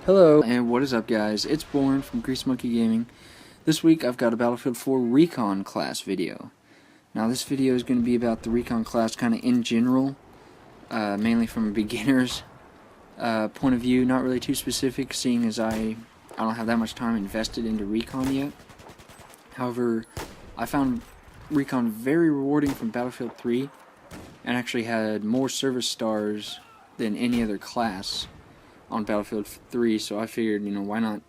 Hello, and what is up, guys? It's Bourne from Grease Monkey Gaming. This week I've got a Battlefield 4 Recon class video. Now this video is going to be about the Recon class kind of in general, mainly from a beginner's point of view, not really too specific, seeing as I don't have that much time invested into Recon yet. However, I found Recon very rewarding from Battlefield 3, and actually had more service stars than any other class on Battlefield 3, so I figured, why not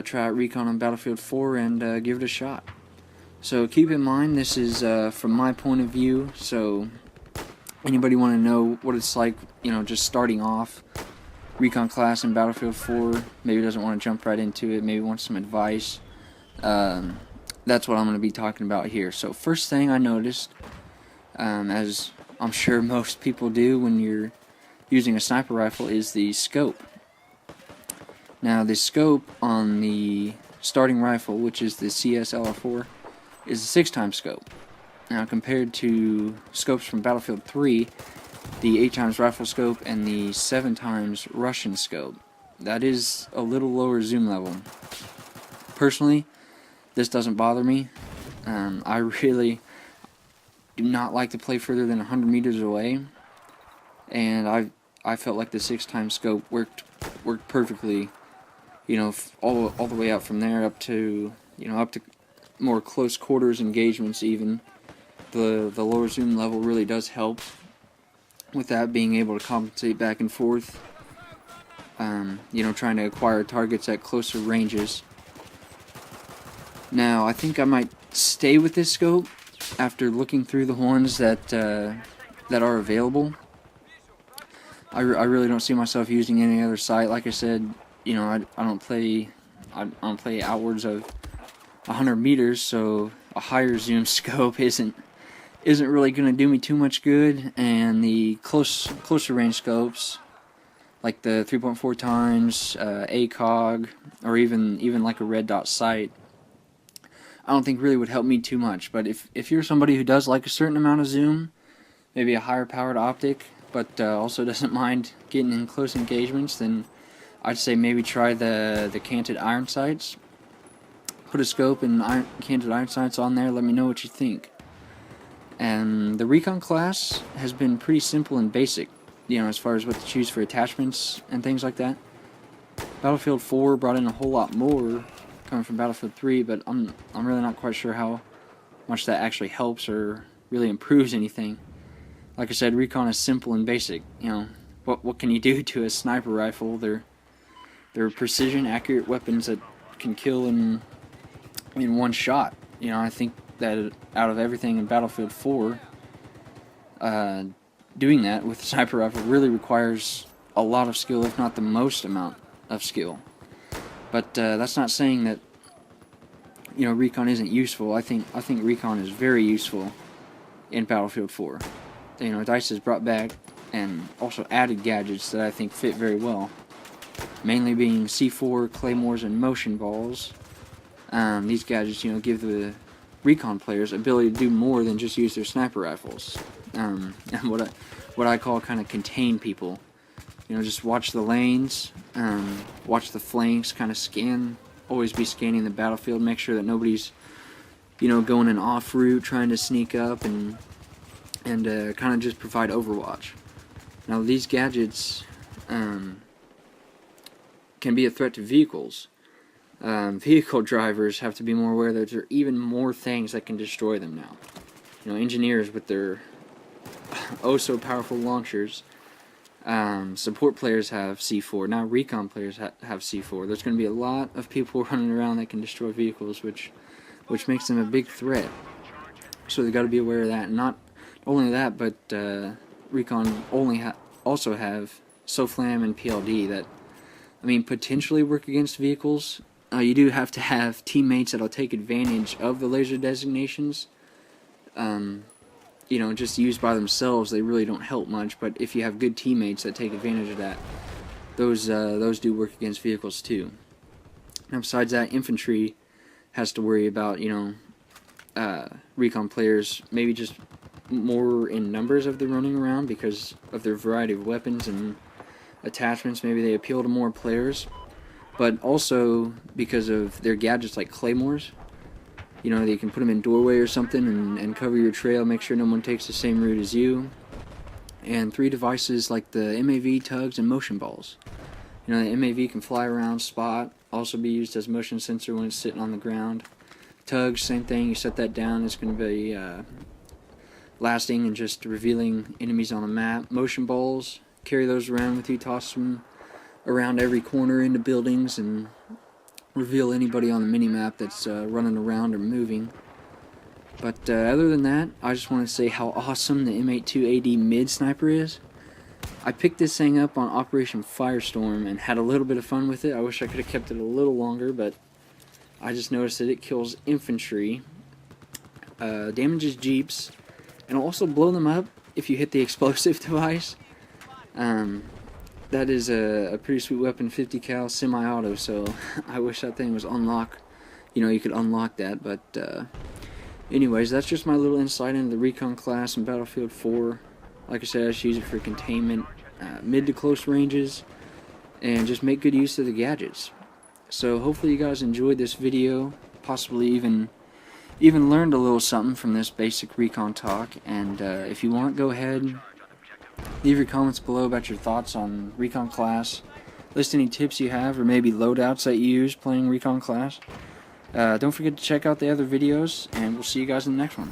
try out Recon on Battlefield 4 and give it a shot. So keep in mind, this is from my point of view, so anybody want to know what it's like, just starting off Recon class in Battlefield 4, maybe doesn't want to jump right into it, maybe wants some advice, that's what I'm going to be talking about here. So first thing I noticed, as I'm sure most people do when you're using a sniper rifle, is the scope. Now the scope on the starting rifle, which is the CS LR4, is a 6x scope. Now compared to scopes from Battlefield 3, the 8x rifle scope and the 7x Russian scope, that is a little lower zoom level. Personally, this doesn't bother me. I really do not like to play further than 100 meters away, and I felt like the 6x scope worked perfectly, all the way out from there up to more close quarters engagements. Even the lower zoom level really does help with that, being able to compensate back and forth, trying to acquire targets at closer ranges. Now I think I might stay with this scope after looking through the ones that are available. I really don't see myself using any other sight. Like I said, I don't play outwards of 100 meters, so a higher zoom scope isn't really going to do me too much good. And the closer range scopes, like the 3.4 times ACOG, or even like a red dot sight, I don't think really would help me too much. But if you're somebody who does like a certain amount of zoom, maybe a higher powered optic, but also doesn't mind getting in close engagements, then I'd say maybe try the canted iron sights. Put a scope and canted iron sights on there, let me know what you think. And the Recon class has been pretty simple and basic, as far as what to choose for attachments and things like that. Battlefield 4 brought in a whole lot more coming from Battlefield 3, but I'm really not quite sure how much that actually helps or really improves anything. Like I said, Recon is simple and basic. What can you do to a sniper rifle? They're precision, accurate weapons that can kill in one shot. I think that out of everything in Battlefield 4, doing that with a sniper rifle really requires a lot of skill, if not the most amount of skill. But that's not saying that Recon isn't useful. I think Recon is very useful in Battlefield 4. DICE has brought back and also added gadgets that I think fit very well, mainly being C4, claymores, and motion balls. These gadgets, give the Recon players ability to do more than just use their sniper rifles, and what I call kind of contain people. Just watch the lanes, watch the flanks, kind of scan, always be scanning the battlefield, make sure that nobody's going an off route, trying to sneak up, and kind of just provide overwatch. Now these gadgets can be a threat to vehicles. Vehicle drivers have to be more aware that there are even more things that can destroy them now. Engineers with their oh so powerful launchers. Support players have C4. Now Recon players have C4. There's going to be a lot of people running around that can destroy vehicles, which makes them a big threat. So they've got to be aware of that. And not only that, but Recon also have SOFLAM and PLD that, potentially work against vehicles. You do have to have teammates that'll take advantage of the laser designations. Just used by themselves, they really don't help much. But if you have good teammates that take advantage of that, those do work against vehicles too. Now, besides that, infantry has to worry about Recon players maybe just more in numbers of them running around because of their variety of weapons and attachments. Maybe they appeal to more players, but also because of their gadgets like claymores. You know, you can put them in doorway or something and cover your trail, make sure no one takes the same route as you. And 3 devices like the MAV, tugs, and motion balls. You know, the MAV can fly around, spot, also be used as motion sensor when it's sitting on the ground. Tugs, same thing, you set that down, it's going to be lasting and just revealing enemies on the map. Motion balls, carry those around with you, toss them around every corner into buildings and reveal anybody on the minimap that's running around or moving. But other than that, I just want to say how awesome the M82AD mid sniper is. I picked this thing up on Operation Firestorm and had a little bit of fun with it. I wish I could have kept it a little longer, but I just noticed that it kills infantry, damages jeeps, and will also blow them up if you hit the explosive device. That is a pretty sweet weapon, 50 cal semi-auto, so I wish that thing was unlocked. You know, you could unlock that, but anyways, that's just my little insight into the Recon class in Battlefield 4. Like I said, I just use it for containment, mid to close ranges, and just make good use of the gadgets. So hopefully you guys enjoyed this video, possibly even learned a little something from this basic Recon talk. And if you want, go ahead, leave your comments below about your thoughts on Recon class. List any tips you have or maybe loadouts that you use playing Recon class. Don't forget to check out the other videos, and we'll see you guys in the next one.